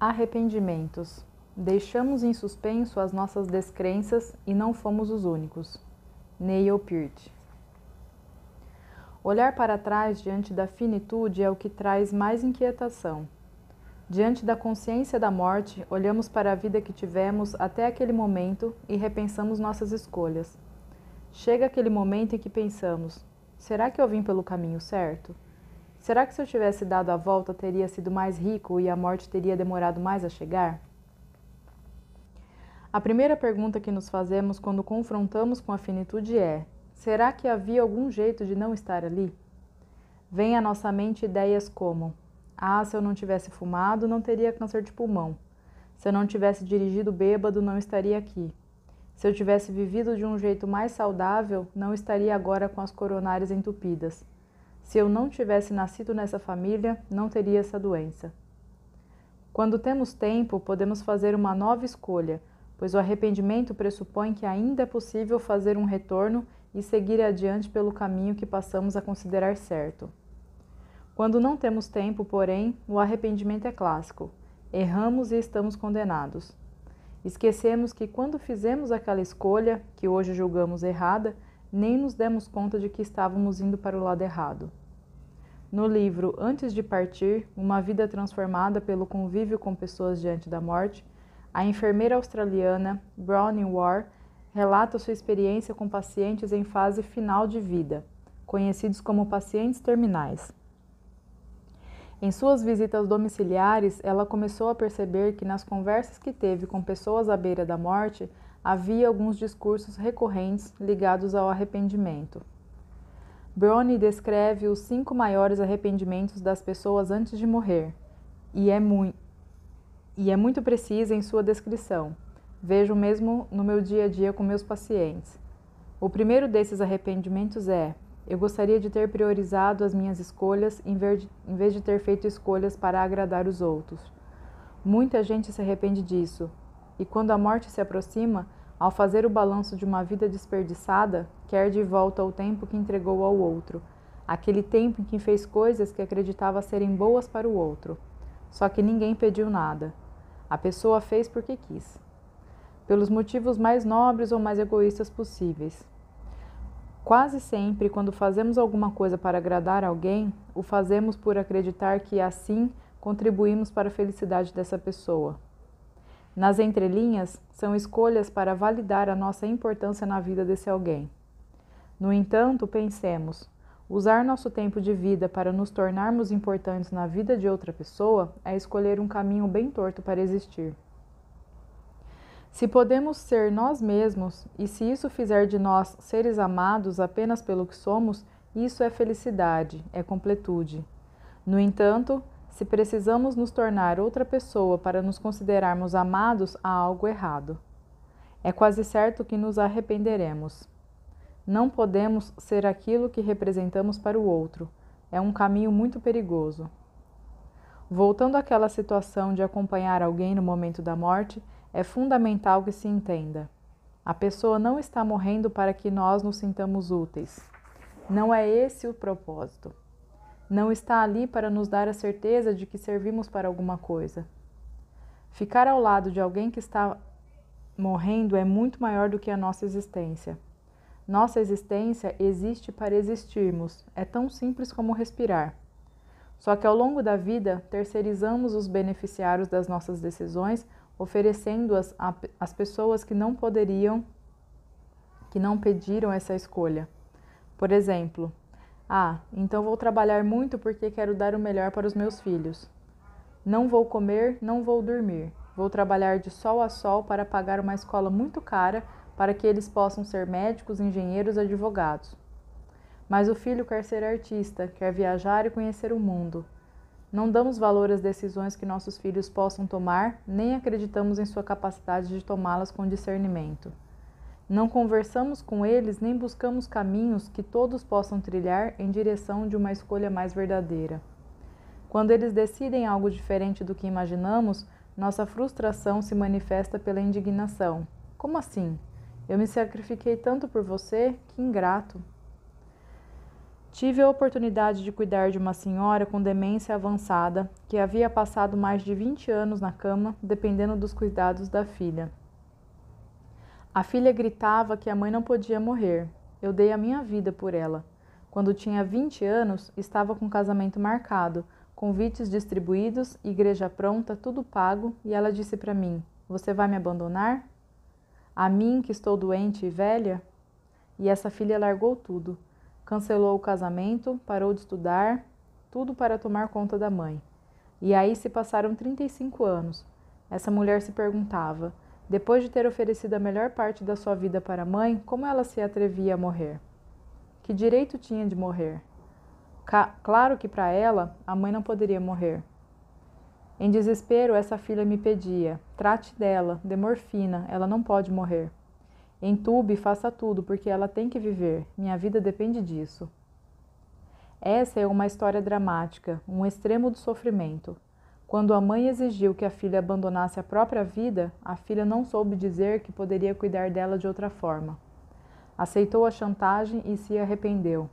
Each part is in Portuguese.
Arrependimentos. Deixamos em suspenso as nossas descrenças e não fomos os únicos. Neil Peart. Olhar para trás diante da finitude é o que traz mais inquietação. Diante da consciência da morte, olhamos para a vida que tivemos até aquele momento e repensamos nossas escolhas. Chega aquele momento em que pensamos: será que eu vim pelo caminho certo? Será que se eu tivesse dado a volta teria sido mais rico e a morte teria demorado mais a chegar? A primeira pergunta que nos fazemos quando confrontamos com a finitude é: será que havia algum jeito de não estar ali? Vêm à nossa mente ideias como: se eu não tivesse fumado, não teria câncer de pulmão. Se eu não tivesse dirigido bêbado, não estaria aqui. Se eu tivesse vivido de um jeito mais saudável, não estaria agora com as coronárias entupidas. Se eu não tivesse nascido nessa família, não teria essa doença. Quando temos tempo, podemos fazer uma nova escolha, pois o arrependimento pressupõe que ainda é possível fazer um retorno e seguir adiante pelo caminho que passamos a considerar certo. Quando não temos tempo, porém, o arrependimento é clássico. Erramos e estamos condenados. Esquecemos que quando fizemos aquela escolha, que hoje julgamos errada, nem nos demos conta de que estávamos indo para o lado errado. No livro Antes de Partir, uma vida transformada pelo convívio com pessoas diante da morte, a enfermeira australiana Bronnie Ware relata sua experiência com pacientes em fase final de vida, conhecidos como pacientes terminais. Em suas visitas domiciliares, ela começou a perceber que nas conversas que teve com pessoas à beira da morte, havia alguns discursos recorrentes ligados ao arrependimento. Bronnie descreve os 5 maiores arrependimentos das pessoas antes de morrer, e é muito precisa em sua descrição. Vejo mesmo no meu dia a dia com meus pacientes. O primeiro desses arrependimentos é: eu gostaria de ter priorizado as minhas escolhas em vez de ter feito escolhas para agradar os outros. Muita gente se arrepende disso, e quando a morte se aproxima, ao fazer o balanço de uma vida desperdiçada, quer de volta o tempo que entregou ao outro, aquele tempo em que fez coisas que acreditava serem boas para o outro. Só que ninguém pediu nada. A pessoa fez porque quis, pelos motivos mais nobres ou mais egoístas possíveis. Quase sempre, quando fazemos alguma coisa para agradar alguém, o fazemos por acreditar que assim contribuímos para a felicidade dessa pessoa. Nas entrelinhas, são escolhas para validar a nossa importância na vida desse alguém. No entanto, pensemos: usar nosso tempo de vida para nos tornarmos importantes na vida de outra pessoa é escolher um caminho bem torto para existir. Se podemos ser nós mesmos, e se isso fizer de nós seres amados apenas pelo que somos, isso é felicidade, é completude. No entanto, se precisamos nos tornar outra pessoa para nos considerarmos amados, há algo errado. É quase certo que nos arrependeremos. Não podemos ser aquilo que representamos para o outro. É um caminho muito perigoso. Voltando àquela situação de acompanhar alguém no momento da morte, é fundamental que se entenda: a pessoa não está morrendo para que nós nos sintamos úteis. Não é esse o propósito. Não está ali para nos dar a certeza de que servimos para alguma coisa. Ficar ao lado de alguém que está morrendo é muito maior do que a nossa existência. Nossa existência existe para existirmos, é tão simples como respirar. Só que ao longo da vida, terceirizamos os beneficiários das nossas decisões, oferecendo-as às pessoas que não pediram essa escolha. Por exemplo: então vou trabalhar muito porque quero dar o melhor para os meus filhos. Não vou comer, não vou dormir. Vou trabalhar de sol a sol para pagar uma escola muito cara para que eles possam ser médicos, engenheiros, advogados. Mas o filho quer ser artista, quer viajar e conhecer o mundo. Não damos valor às decisões que nossos filhos possam tomar, nem acreditamos em sua capacidade de tomá-las com discernimento. Não conversamos com eles nem buscamos caminhos que todos possam trilhar em direção de uma escolha mais verdadeira. Quando eles decidem algo diferente do que imaginamos, nossa frustração se manifesta pela indignação. Como assim? Eu me sacrifiquei tanto por você, que ingrato. Tive a oportunidade de cuidar de uma senhora com demência avançada que havia passado mais de 20 anos na cama, dependendo dos cuidados da filha. A filha gritava que a mãe não podia morrer. Eu dei a minha vida por ela. Quando tinha 20 anos, estava com casamento marcado, convites distribuídos, igreja pronta, tudo pago, e ela disse para mim: "Você vai me abandonar? A mim, que estou doente e velha?" E essa filha largou tudo. Cancelou o casamento, parou de estudar, tudo para tomar conta da mãe. E aí se passaram 35 anos. Essa mulher se perguntava, depois de ter oferecido a melhor parte da sua vida para a mãe, como ela se atrevia a morrer? Que direito tinha de morrer? Claro que para ela, a mãe não poderia morrer. Em desespero, essa filha me pedia: trate dela, dê morfina, ela não pode morrer. Entube e faça tudo, porque ela tem que viver. Minha vida depende disso. Essa é uma história dramática, um extremo do sofrimento. Quando a mãe exigiu que a filha abandonasse a própria vida, a filha não soube dizer que poderia cuidar dela de outra forma. Aceitou a chantagem e se arrependeu.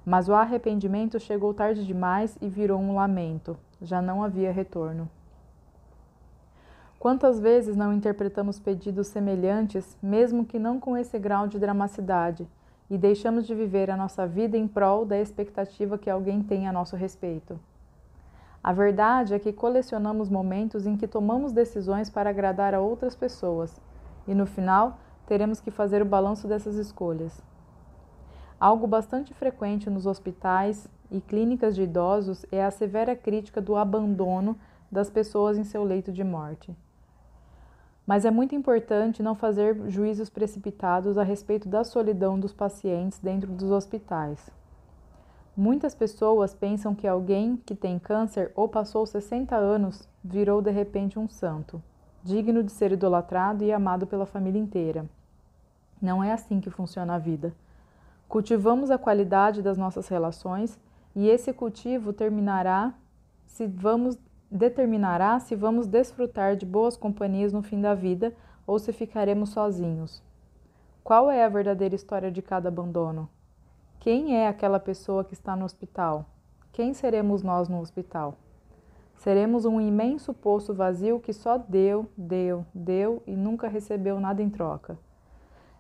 Mas o arrependimento chegou tarde demais e virou um lamento. Já não havia retorno. Quantas vezes não interpretamos pedidos semelhantes, mesmo que não com esse grau de dramaticidade, e deixamos de viver a nossa vida em prol da expectativa que alguém tem a nosso respeito? A verdade é que colecionamos momentos em que tomamos decisões para agradar a outras pessoas, e no final teremos que fazer o balanço dessas escolhas. Algo bastante frequente nos hospitais e clínicas de idosos é a severa crítica do abandono das pessoas em seu leito de morte. Mas é muito importante não fazer juízos precipitados a respeito da solidão dos pacientes dentro dos hospitais. Muitas pessoas pensam que alguém que tem câncer ou passou 60 anos virou de repente um santo, digno de ser idolatrado e amado pela família inteira. Não é assim que funciona a vida. Cultivamos a qualidade das nossas relações e esse cultivo determinará se vamos desfrutar de boas companhias no fim da vida ou se ficaremos sozinhos. Qual é a verdadeira história de cada abandono? Quem é aquela pessoa que está no hospital? Quem seremos nós no hospital? Seremos um imenso poço vazio que só deu e nunca recebeu nada em troca.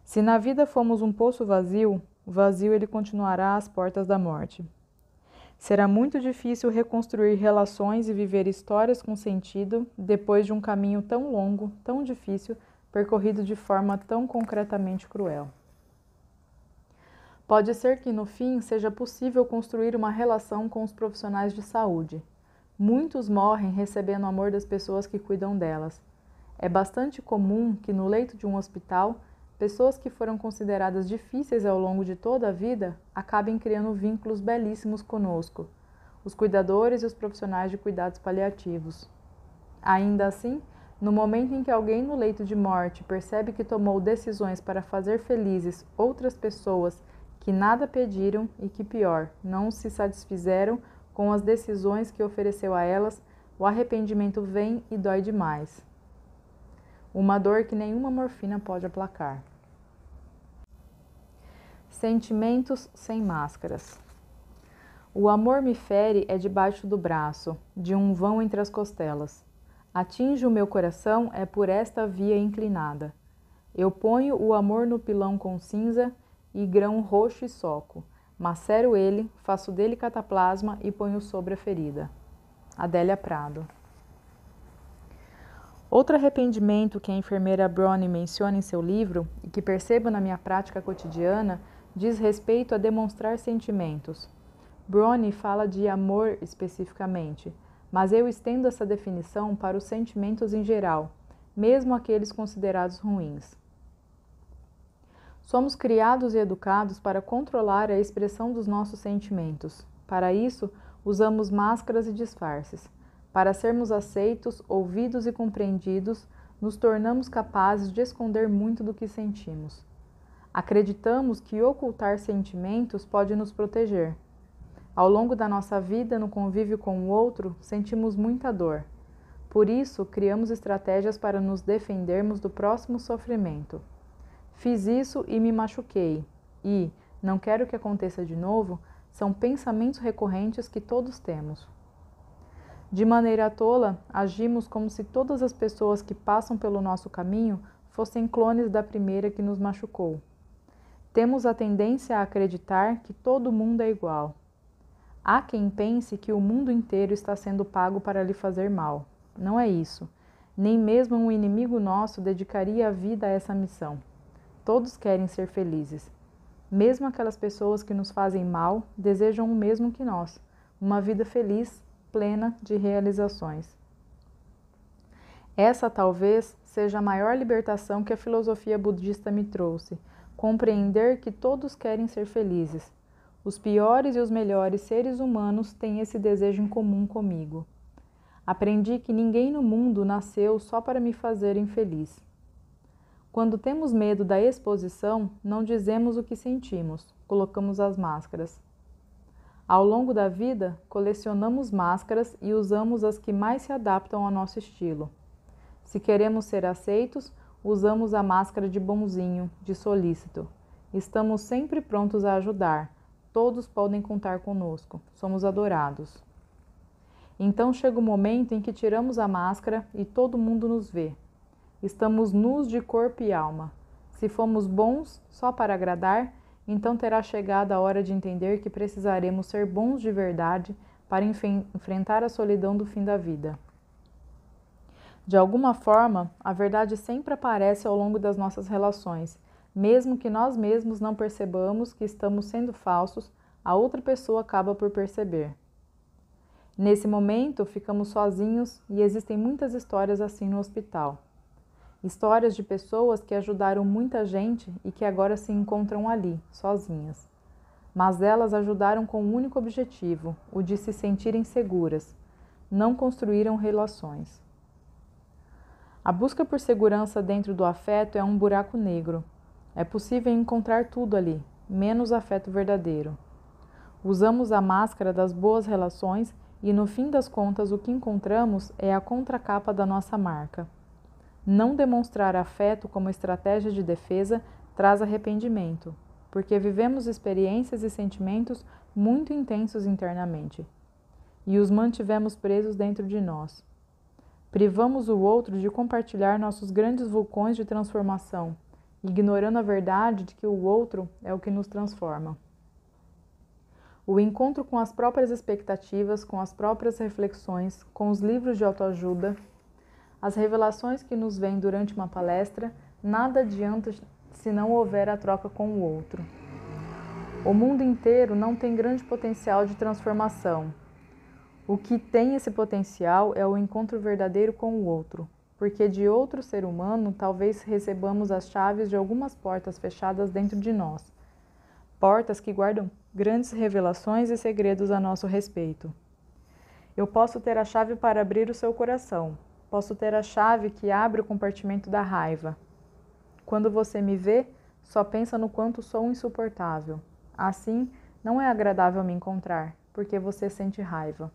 Se na vida fomos um poço vazio, vazio ele continuará às portas da morte. Será muito difícil reconstruir relações e viver histórias com sentido depois de um caminho tão longo, tão difícil, percorrido de forma tão concretamente cruel. Pode ser que no fim seja possível construir uma relação com os profissionais de saúde. Muitos morrem recebendo o amor das pessoas que cuidam delas. É bastante comum que no leito de um hospital, pessoas que foram consideradas difíceis ao longo de toda a vida acabem criando vínculos belíssimos conosco, os cuidadores e os profissionais de cuidados paliativos. Ainda assim, no momento em que alguém no leito de morte percebe que tomou decisões para fazer felizes outras pessoas que nada pediram e que, pior, não se satisfizeram com as decisões que ofereceu a elas, o arrependimento vem e dói demais. Uma dor que nenhuma morfina pode aplacar. Sentimentos sem máscaras. O amor me fere é debaixo do braço, de um vão entre as costelas. Atinge o meu coração é por esta via inclinada. Eu ponho o amor no pilão com cinza e grão roxo e soco. Macero ele, faço dele cataplasma e ponho sobre a ferida. Adélia Prado. Outro arrependimento que a enfermeira Bronnie menciona em seu livro e que percebo na minha prática cotidiana diz respeito a demonstrar sentimentos. Bronnie fala de amor especificamente, mas eu estendo essa definição para os sentimentos em geral, mesmo aqueles considerados ruins. Somos criados e educados para controlar a expressão dos nossos sentimentos. Para isso, usamos máscaras e disfarces. Para sermos aceitos, ouvidos e compreendidos, nos tornamos capazes de esconder muito do que sentimos. Acreditamos que ocultar sentimentos pode nos proteger. Ao longo da nossa vida, no convívio com o outro, sentimos muita dor. Por isso, criamos estratégias para nos defendermos do próximo sofrimento. Fiz isso e me machuquei. E, não quero que aconteça de novo, são pensamentos recorrentes que todos temos. De maneira tola, agimos como se todas as pessoas que passam pelo nosso caminho fossem clones da primeira que nos machucou. Temos a tendência a acreditar que todo mundo é igual. Há quem pense que o mundo inteiro está sendo pago para lhe fazer mal. Não é isso. Nem mesmo um inimigo nosso dedicaria a vida a essa missão. Todos querem ser felizes. Mesmo aquelas pessoas que nos fazem mal desejam o mesmo que nós, uma vida feliz, plena de realizações. Essa talvez seja a maior libertação que a filosofia budista me trouxe, compreender que todos querem ser felizes. Os piores e os melhores seres humanos têm esse desejo em comum comigo. Aprendi que ninguém no mundo nasceu só para me fazer infeliz. Quando temos medo da exposição, não dizemos o que sentimos, colocamos as máscaras. Ao longo da vida, colecionamos máscaras e usamos as que mais se adaptam ao nosso estilo. Se queremos ser aceitos, usamos a máscara de bonzinho, de solícito. Estamos sempre prontos a ajudar. Todos podem contar conosco. Somos adorados. Então chega o momento em que tiramos a máscara e todo mundo nos vê. Estamos nus de corpo e alma. Se fomos bons só para agradar, então terá chegado a hora de entender que precisaremos ser bons de verdade para enfrentar a solidão do fim da vida. De alguma forma, a verdade sempre aparece ao longo das nossas relações. Mesmo que nós mesmos não percebamos que estamos sendo falsos, a outra pessoa acaba por perceber. Nesse momento, ficamos sozinhos e existem muitas histórias assim no hospital. Histórias de pessoas que ajudaram muita gente e que agora se encontram ali, sozinhas. Mas elas ajudaram com um único objetivo, o de se sentirem seguras. Não construíram relações. A busca por segurança dentro do afeto é um buraco negro. É possível encontrar tudo ali, menos afeto verdadeiro. Usamos a máscara das boas relações e, no fim das contas, o que encontramos é a contracapa da nossa marca. Não demonstrar afeto como estratégia de defesa traz arrependimento, porque vivemos experiências e sentimentos muito intensos internamente, e os mantivemos presos dentro de nós. Privamos o outro de compartilhar nossos grandes vulcões de transformação, ignorando a verdade de que o outro é o que nos transforma. O encontro com as próprias expectativas, com as próprias reflexões, com os livros de autoajuda, as revelações que nos vêm durante uma palestra, nada adianta se não houver a troca com o outro. O mundo inteiro não tem grande potencial de transformação. O que tem esse potencial é o encontro verdadeiro com o outro, porque de outro ser humano talvez recebamos as chaves de algumas portas fechadas dentro de nós. Portas que guardam grandes revelações e segredos a nosso respeito. Eu posso ter a chave para abrir o seu coração. Posso ter a chave que abre o compartimento da raiva. Quando você me vê, só pensa no quanto sou insuportável. Assim, não é agradável me encontrar, porque você sente raiva.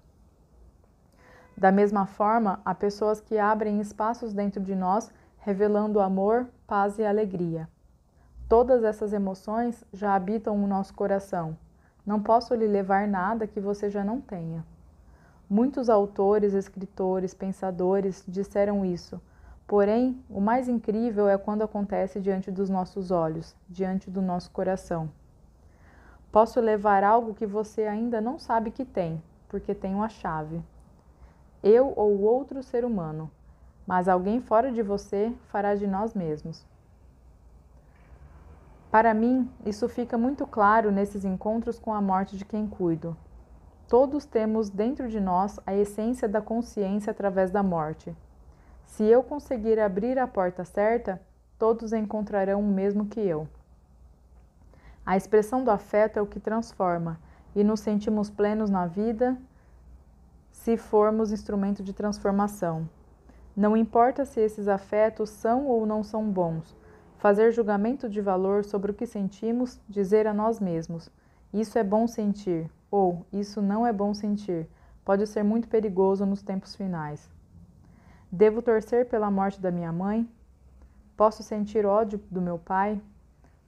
Da mesma forma, há pessoas que abrem espaços dentro de nós, revelando amor, paz e alegria. Todas essas emoções já habitam o nosso coração. Não posso lhe levar nada que você já não tenha. Muitos autores, escritores, pensadores disseram isso. Porém, o mais incrível é quando acontece diante dos nossos olhos, diante do nosso coração. Posso levar algo que você ainda não sabe que tem, porque tenho a chave. Eu ou outro ser humano, mas alguém fora de você fará de nós mesmos. Para mim, isso fica muito claro nesses encontros com a morte de quem cuido. Todos temos dentro de nós a essência da consciência através da morte. Se eu conseguir abrir a porta certa, todos encontrarão o mesmo que eu. A expressão do afeto é o que transforma, e nos sentimos plenos na vida se formos instrumento de transformação. Não importa se esses afetos são ou não são bons, fazer julgamento de valor sobre o que sentimos, dizer a nós mesmos: isso é bom sentir, ou isso não é bom sentir, pode ser muito perigoso nos tempos finais. Devo torcer pela morte da minha mãe? Posso sentir ódio do meu pai?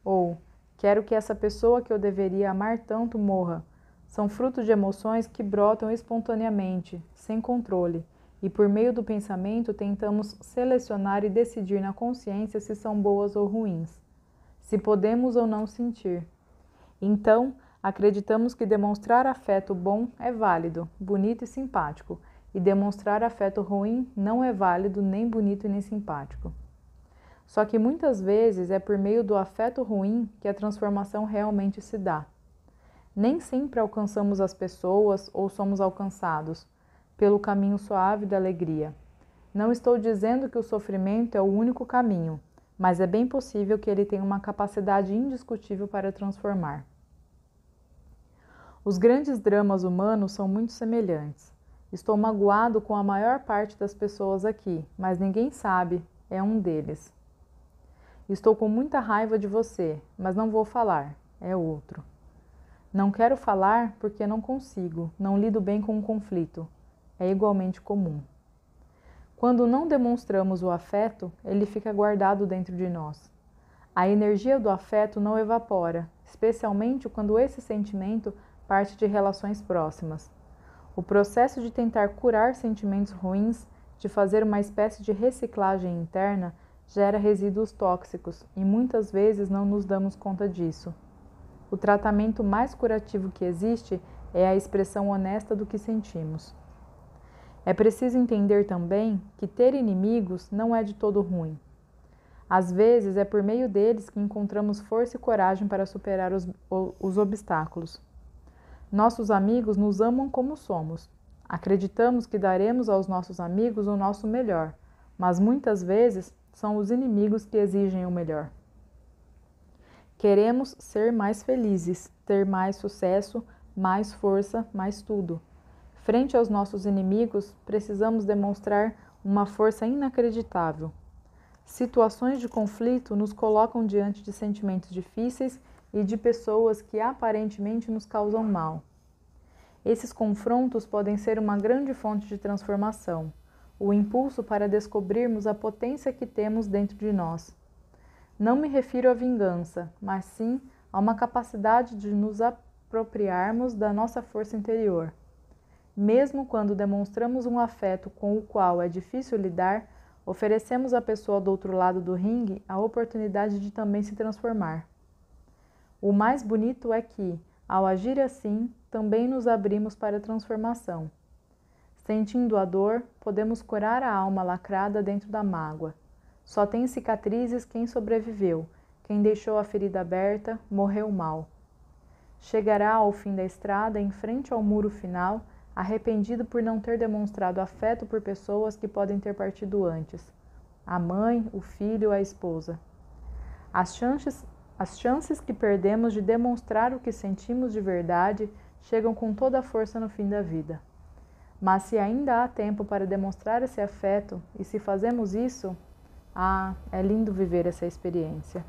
Ou quero que essa pessoa que eu deveria amar tanto morra, São fruto de emoções que brotam espontaneamente, sem controle, e por meio do pensamento tentamos selecionar e decidir na consciência se são boas ou ruins, se podemos ou não sentir. Então, acreditamos que demonstrar afeto bom é válido, bonito e simpático, e demonstrar afeto ruim não é válido, nem bonito e nem simpático. Só que muitas vezes é por meio do afeto ruim que a transformação realmente se dá. Nem sempre alcançamos as pessoas ou somos alcançados pelo caminho suave da alegria. Não estou dizendo que o sofrimento é o único caminho, mas é bem possível que ele tenha uma capacidade indiscutível para transformar. Os grandes dramas humanos são muito semelhantes. Estou magoado com a maior parte das pessoas aqui, mas ninguém sabe, é um deles. Estou com muita raiva de você, mas não vou falar, é outro. Não quero falar porque não consigo, não lido bem com o conflito, é igualmente comum. Quando não demonstramos o afeto, ele fica guardado dentro de nós. A energia do afeto não evapora, especialmente quando esse sentimento parte de relações próximas. O processo de tentar curar sentimentos ruins, de fazer uma espécie de reciclagem interna, gera resíduos tóxicos e muitas vezes não nos damos conta disso. O tratamento mais curativo que existe é a expressão honesta do que sentimos. É preciso entender também que ter inimigos não é de todo ruim. Às vezes é por meio deles que encontramos força e coragem para superar os obstáculos. Nossos amigos nos amam como somos. Acreditamos que daremos aos nossos amigos o nosso melhor, mas muitas vezes são os inimigos que exigem o melhor. Queremos ser mais felizes, ter mais sucesso, mais força, mais tudo. Frente aos nossos inimigos, precisamos demonstrar uma força inacreditável. Situações de conflito nos colocam diante de sentimentos difíceis e de pessoas que aparentemente nos causam mal. Esses confrontos podem ser uma grande fonte de transformação, o impulso para descobrirmos a potência que temos dentro de nós. Não me refiro à vingança, mas sim a uma capacidade de nos apropriarmos da nossa força interior. Mesmo quando demonstramos um afeto com o qual é difícil lidar, oferecemos à pessoa do outro lado do ringue a oportunidade de também se transformar. O mais bonito é que, ao agir assim, também nos abrimos para a transformação. Sentindo a dor, podemos curar a alma lacrada dentro da mágoa. Só tem cicatrizes quem sobreviveu, quem deixou a ferida aberta, morreu mal. Chegará ao fim da estrada, em frente ao muro final, arrependido por não ter demonstrado afeto por pessoas que podem ter partido antes. A mãe, o filho, a esposa. As chances que perdemos de demonstrar o que sentimos de verdade chegam com toda a força no fim da vida. Mas se ainda há tempo para demonstrar esse afeto, e se fazemos isso, é lindo viver essa experiência.